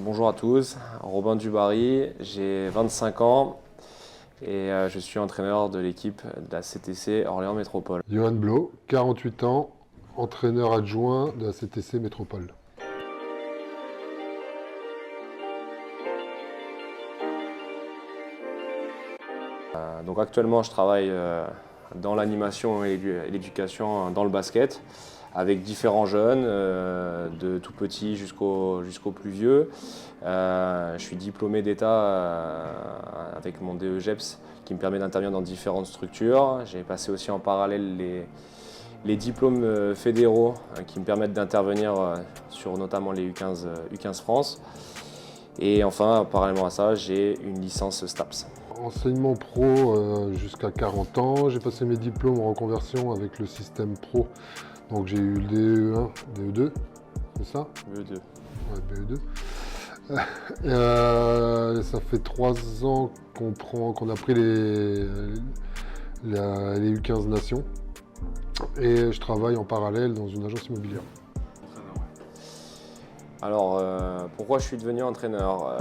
Bonjour à tous, Robin Dubarry, j'ai 25 ans et je suis entraîneur de l'équipe de la CTC Orléans Métropole. Johan Blo, 48 ans, entraîneur adjoint de la CTC Métropole. Donc actuellement je travaille dans l'animation et l'éducation dans le basket avec différents jeunes, de tout petits jusqu'au plus vieux. Je suis diplômé d'État avec mon DEGEPS qui me permet d'intervenir dans différentes structures. J'ai passé aussi en parallèle les diplômes fédéraux qui me permettent d'intervenir sur notamment les U15 France. Et enfin, parallèlement à ça, j'ai une licence STAPS. Enseignement pro jusqu'à 40 ans. J'ai passé mes diplômes en reconversion avec le système pro. Donc j'ai eu le DE1, DE2, c'est ça? BE2. Ouais, BE2. Ça fait 3 ans qu'on a pris les U15 nations. Et je travaille en parallèle dans une agence immobilière. Alors, pourquoi je suis devenu entraîneur?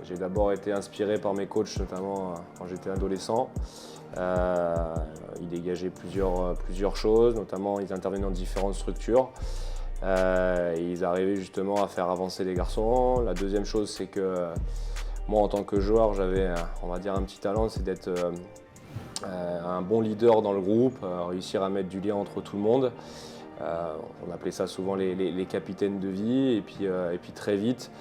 J'ai d'abord été inspiré par mes coachs, notamment quand j'étais adolescent. Ils dégageaient plusieurs choses, notamment ils intervenaient dans différentes structures. Ils arrivaient justement à faire avancer les garçons. La deuxième chose, c'est que moi, en tant que joueur, j'avais, on va dire, un petit talent, c'est d'être un bon leader dans le groupe, réussir à mettre du lien entre tout le monde. On appelait ça souvent les capitaines de vie. Et puis très vite,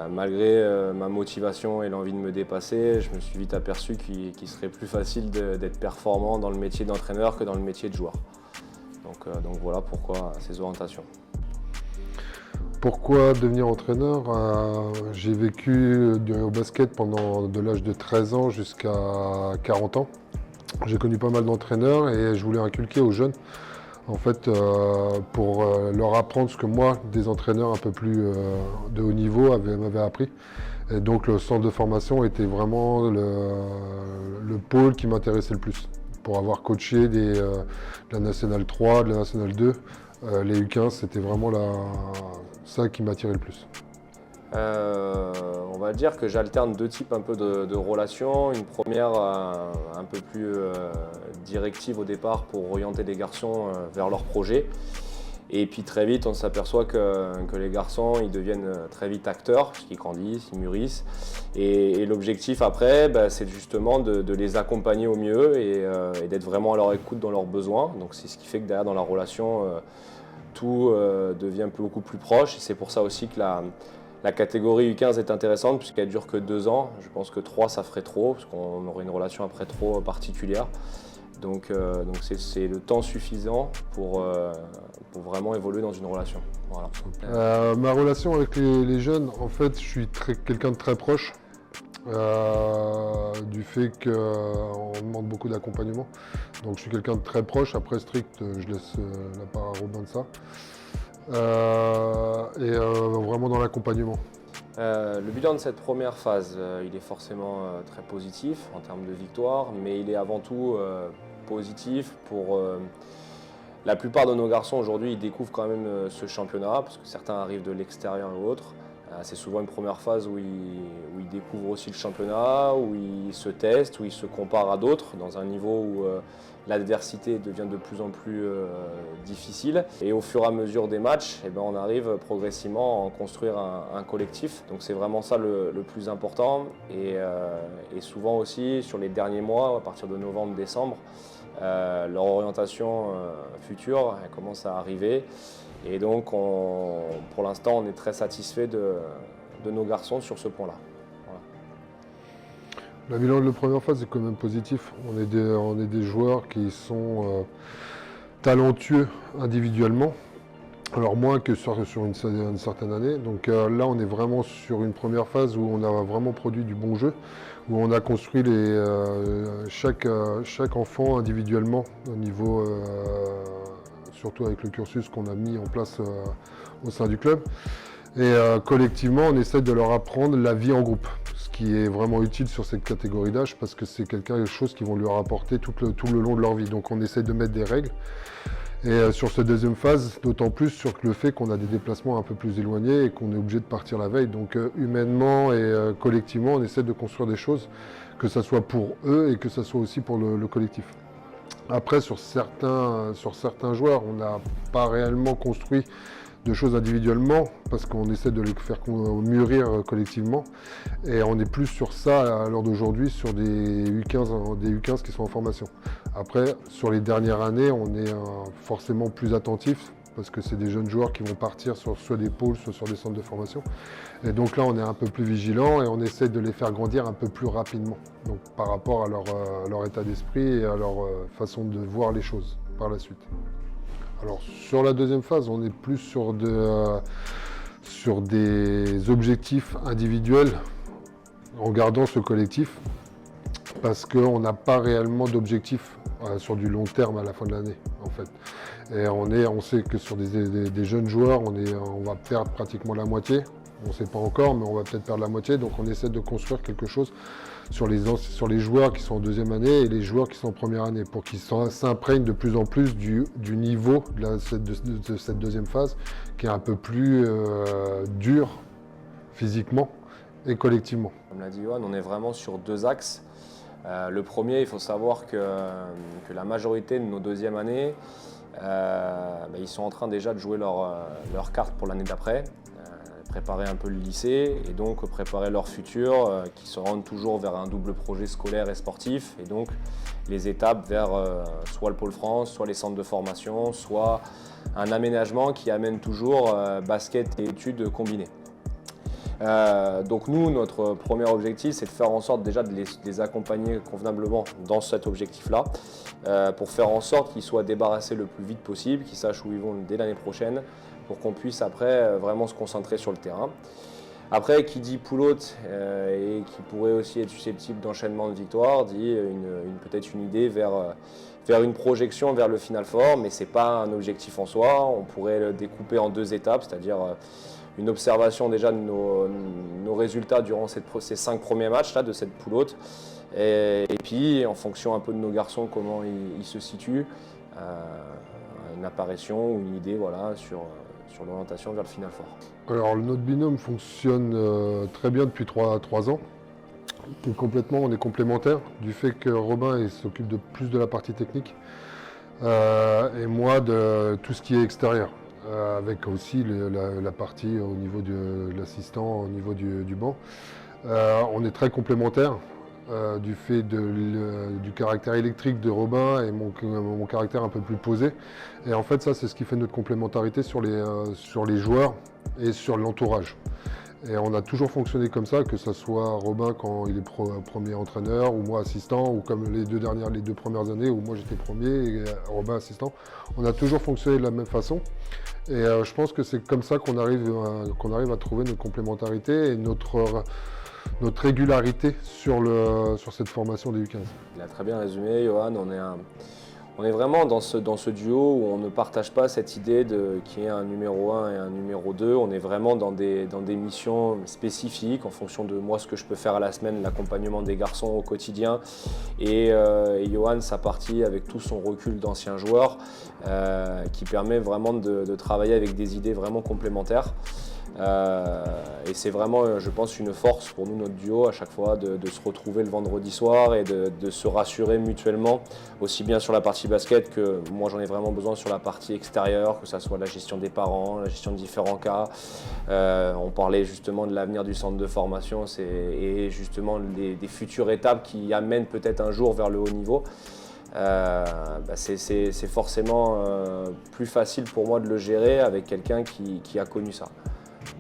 malgré ma motivation et l'envie de me dépasser, je me suis vite aperçu qu'il serait plus facile d'être performant dans le métier d'entraîneur que dans le métier de joueur. Donc voilà pourquoi ces orientations. Pourquoi devenir entraîneur? J'ai vécu au basket pendant de l'âge de 13 ans jusqu'à 40 ans. J'ai connu pas mal d'entraîneurs et je voulais inculquer aux jeunes, en fait, pour leur apprendre ce que moi, des entraîneurs un peu plus de haut niveau m'avaient appris. Et donc le centre de formation était vraiment le pôle qui m'intéressait le plus. Pour avoir coaché de la Nationale 3, de la Nationale 2, les U15, c'était vraiment ça qui m'attirait le plus. On va dire que j'alterne deux types un peu de relations. Une première un peu plus directive au départ pour orienter les garçons vers leur projet. Et puis très vite on s'aperçoit que les garçons ils deviennent très vite acteurs, puisqu'ils grandissent, ils mûrissent. Et l'objectif après, c'est justement de les accompagner au mieux et d'être vraiment à leur écoute dans leurs besoins. Donc c'est ce qui fait que derrière dans la relation, tout devient beaucoup plus proche. Et c'est pour ça aussi que la catégorie U15 est intéressante puisqu'elle dure que 2 ans. Je pense que 3 ça ferait trop, parce qu'on aurait une relation après trop particulière. Donc c'est le temps suffisant pour vraiment évoluer dans une relation. Voilà. Ma relation avec les jeunes, en fait, je suis quelqu'un de très proche. Du fait qu'on demande beaucoup d'accompagnement. Donc je suis quelqu'un de très proche. Après strict, je laisse la part à Robin de ça. Vraiment dans l'accompagnement. Le bilan de cette première phase, il est forcément très positif en termes de victoire, mais il est avant tout positif pour la plupart de nos garçons aujourd'hui. Ils découvrent quand même ce championnat, parce que certains arrivent de l'extérieur et autres. C'est souvent une première phase où ils découvrent aussi le championnat, où ils se testent, où ils se comparent à d'autres, dans un niveau où l'adversité devient de plus en plus difficile. Et au fur et à mesure des matchs, on arrive progressivement à en construire un collectif. Donc c'est vraiment ça le plus important. Et souvent aussi, sur les derniers mois, à partir de novembre, décembre, leur orientation future elle commence à arriver. Et donc, pour l'instant, on est très satisfait de nos garçons sur ce point-là. Voilà. Le bilan de la première phase est quand même positif. On est des joueurs qui sont talentueux individuellement, alors moins que sur une certaine année. Donc là, on est vraiment sur une première phase où on a vraiment produit du bon jeu, où on a construit chaque enfant individuellement au niveau... surtout avec le cursus qu'on a mis en place au sein du club. Et collectivement, on essaie de leur apprendre la vie en groupe, ce qui est vraiment utile sur cette catégorie d'âge parce que c'est quelque chose qui vont leur apporter tout le long de leur vie. Donc on essaie de mettre des règles Et sur cette deuxième phase, d'autant plus sur le fait qu'on a des déplacements un peu plus éloignés et qu'on est obligé de partir la veille. Donc humainement et collectivement, on essaie de construire des choses, que ce soit pour eux et que ce soit aussi pour le collectif. Après, sur certains joueurs, on n'a pas réellement construit de choses individuellement parce qu'on essaie de les faire mûrir collectivement. Et on est plus sur ça à l'heure d'aujourd'hui, sur des U15 qui sont en formation. Après, sur les dernières années, on est forcément plus attentif parce que c'est des jeunes joueurs qui vont partir sur soit des pôles, soit sur des centres de formation. Et donc là, on est un peu plus vigilant et on essaie de les faire grandir un peu plus rapidement, donc par rapport à leur état d'esprit et à leur façon de voir les choses par la suite. Alors sur la deuxième phase, on est plus sur des objectifs individuels en gardant ce collectif parce qu'on n'a pas réellement d'objectif sur du long terme à la fin de l'année en fait. Et on sait que sur des jeunes joueurs, on va perdre pratiquement la moitié. On ne sait pas encore, mais on va peut-être perdre la moitié. Donc on essaie de construire quelque chose sur les joueurs qui sont en deuxième année et les joueurs qui sont en première année pour qu'ils s'imprègnent de plus en plus du niveau de cette deuxième phase qui est un peu plus dur physiquement et collectivement. Comme l'a dit Johan, on est vraiment sur deux axes. Le premier, il faut savoir que la majorité de nos deuxièmes années, ils sont en train déjà de jouer leur carte pour l'année d'après. Préparer un peu le lycée et donc préparer leur futur qui se rendent toujours vers un double projet scolaire et sportif et donc les étapes vers soit le Pôle France, soit les centres de formation, soit un aménagement qui amène toujours basket et études combinées. Donc nous, notre premier objectif, c'est de faire en sorte déjà de les accompagner convenablement dans cet objectif-là pour faire en sorte qu'ils soient débarrassés le plus vite possible, qu'ils sachent où ils vont dès l'année prochaine pour qu'on puisse après vraiment se concentrer sur le terrain. Après, qui dit poulotte et qui pourrait aussi être susceptible d'enchaînement de victoires, dit peut-être une idée vers une projection vers le Final Four, mais ce n'est pas un objectif en soi. On pourrait le découper en deux étapes, c'est-à-dire une observation déjà de nos résultats durant ces 5 premiers matchs là, de cette poulotte. Et puis, en fonction un peu de nos garçons, comment ils se situent, une apparition ou une idée voilà, sur l'orientation vers le Final Four. Alors notre binôme fonctionne très bien depuis 3 ans. On est complémentaires du fait que Robin il s'occupe de plus de la partie technique et moi de tout ce qui est extérieur. Avec aussi la partie au niveau de l'assistant, au niveau du banc. On est très complémentaires du fait du caractère électrique de Robin et mon caractère un peu plus posé. Et en fait, ça, c'est ce qui fait notre complémentarité sur les joueurs et sur l'entourage. Et on a toujours fonctionné comme ça, que ce soit Robin quand il est premier entraîneur ou moi assistant, ou comme les deux premières années où moi j'étais premier et Robin assistant. On a toujours fonctionné de la même façon. Et je pense que c'est comme ça qu'on arrive à trouver notre complémentarité et notre régularité sur cette formation des U15. Il a très bien résumé, Johan. On est vraiment dans ce duo où on ne partage pas cette idée qu'il y ait un numéro 1 et un numéro 2. On est vraiment dans des missions spécifiques en fonction de moi ce que je peux faire à la semaine, l'accompagnement des garçons au quotidien. Et Johan, sa partie avec tout son recul d'ancien joueur qui permet vraiment de travailler avec des idées vraiment complémentaires. Et c'est vraiment, je pense, une force pour nous, notre duo, à chaque fois de se retrouver le vendredi soir et de se rassurer mutuellement, aussi bien sur la partie basket que moi j'en ai vraiment besoin sur la partie extérieure, que ce soit la gestion des parents, la gestion de différents cas. On parlait justement de l'avenir du centre de formation et justement des futures étapes qui amènent peut-être un jour vers le haut niveau. C'est forcément plus facile pour moi de le gérer avec quelqu'un qui a connu ça.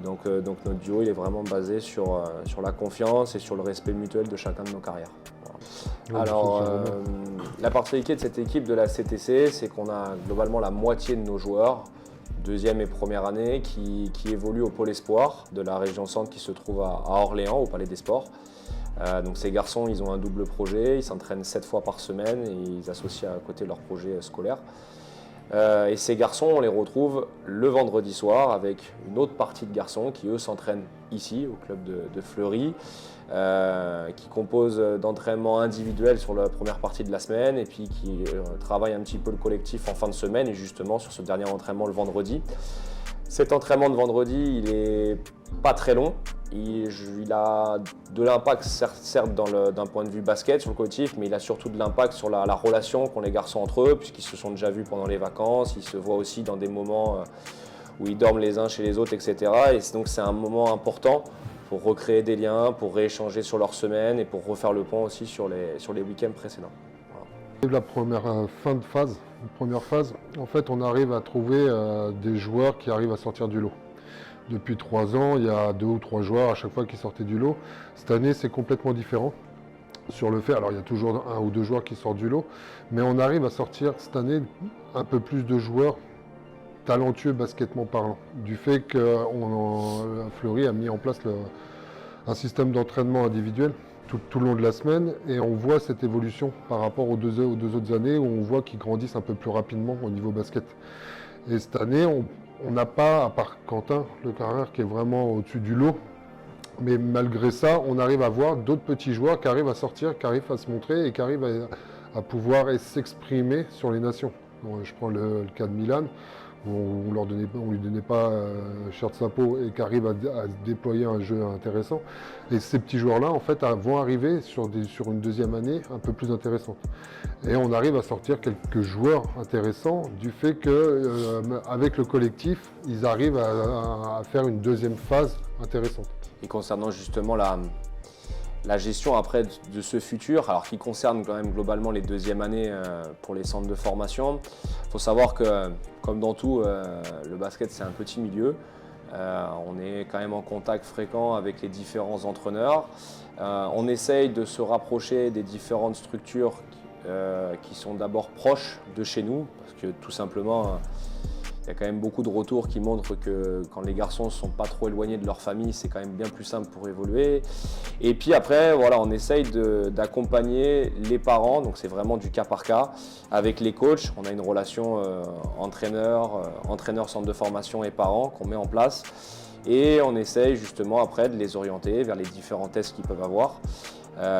Donc notre duo il est vraiment basé sur la confiance et sur le respect mutuel de chacun de nos carrières. Voilà. Alors la particularité de cette équipe de la CTC, c'est qu'on a globalement la moitié de nos joueurs, deuxième et première année, qui évoluent au pôle espoir de la région centre qui se trouve à Orléans, au Palais des Sports. Donc ces garçons, ils ont un double projet, ils s'entraînent 7 fois par semaine et ils associent à côté leur projet scolaire. Et ces garçons, on les retrouve le vendredi soir avec une autre partie de garçons qui, eux, s'entraînent ici, au club de Fleury, qui composent d'entraînements individuels sur la première partie de la semaine et puis qui travaillent un petit peu le collectif en fin de semaine et justement sur ce dernier entraînement le vendredi. Cet entraînement de vendredi, il n'est pas très long. Il a de l'impact certes d'un point de vue basket sur le collectif, mais il a surtout de l'impact sur la relation qu'ont les garçons entre eux, puisqu'ils se sont déjà vus pendant les vacances, ils se voient aussi dans des moments où ils dorment les uns chez les autres, etc. Et donc c'est un moment important pour recréer des liens, pour rééchanger sur leur semaine et pour refaire le point aussi sur les week-ends précédents. La première première phase, en fait, on arrive à trouver des joueurs qui arrivent à sortir du lot. Depuis 3 ans, il y a 2 ou 3 joueurs à chaque fois qui sortaient du lot. Cette année, c'est complètement différent sur le fait. Alors, il y a toujours 1 ou 2 joueurs qui sortent du lot, mais on arrive à sortir cette année un peu plus de joueurs talentueux basketement parlant. Du fait que Fleury a mis en place un système d'entraînement individuel tout le long de la semaine et on voit cette évolution par rapport aux deux autres années où on voit qu'ils grandissent un peu plus rapidement au niveau basket. Et cette année, on n'a pas, à part Quentin Le Carrère qui est vraiment au-dessus du lot, mais malgré ça, on arrive à voir d'autres petits joueurs qui arrivent à sortir, qui arrivent à se montrer et qui arrivent à pouvoir s'exprimer sur les nations. Donc, je prends le cas de Milan, où on ne lui donnait pas cher de sa peau et qui arrive à déployer un jeu intéressant. Et ces petits joueurs-là, en fait, vont arriver sur une deuxième année un peu plus intéressante. Et on arrive à sortir quelques joueurs intéressants du fait qu'avec le collectif, ils arrivent à faire une deuxième phase intéressante. Et concernant justement la gestion après de ce futur, alors qui concerne quand même globalement les deuxièmes années pour les centres de formation, il faut savoir que, comme dans tout, le basket c'est un petit milieu. On est quand même en contact fréquent avec les différents entraîneurs. On essaye de se rapprocher des différentes structures qui sont d'abord proches de chez nous, parce que tout simplement, il y a quand même beaucoup de retours qui montrent que quand les garçons ne sont pas trop éloignés de leur famille, c'est quand même bien plus simple pour évoluer. Et puis après, voilà, on essaye d'accompagner les parents, donc c'est vraiment du cas par cas, avec les coachs. On a une relation entraîneur, centre de formation et parents qu'on met en place. Et on essaye justement après de les orienter vers les différents tests qu'ils peuvent avoir.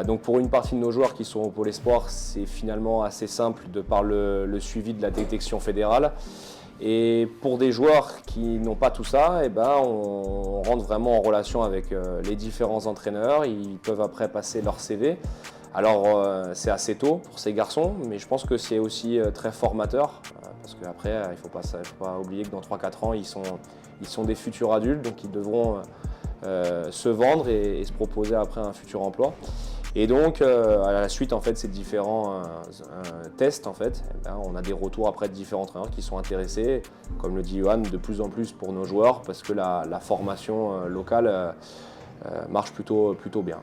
Donc pour une partie de nos joueurs qui sont au pôle espoir, c'est finalement assez simple de par le suivi de la détection fédérale. Et pour des joueurs qui n'ont pas tout ça, eh ben, on rentre vraiment en relation avec les différents entraîneurs. Ils peuvent après passer leur CV. Alors c'est assez tôt pour ces garçons, mais je pense que c'est aussi très formateur. Parce qu'après, il ne faut pas oublier que dans 3-4 ans, ils sont des futurs adultes, donc ils devront se vendre et se proposer après un futur emploi. Et donc, à la suite en fait, de ces différents tests, en fait, eh ben, on a des retours après de différents entraîneurs qui sont intéressés, comme le dit Johan, de plus en plus pour nos joueurs, parce que la formation locale marche plutôt bien.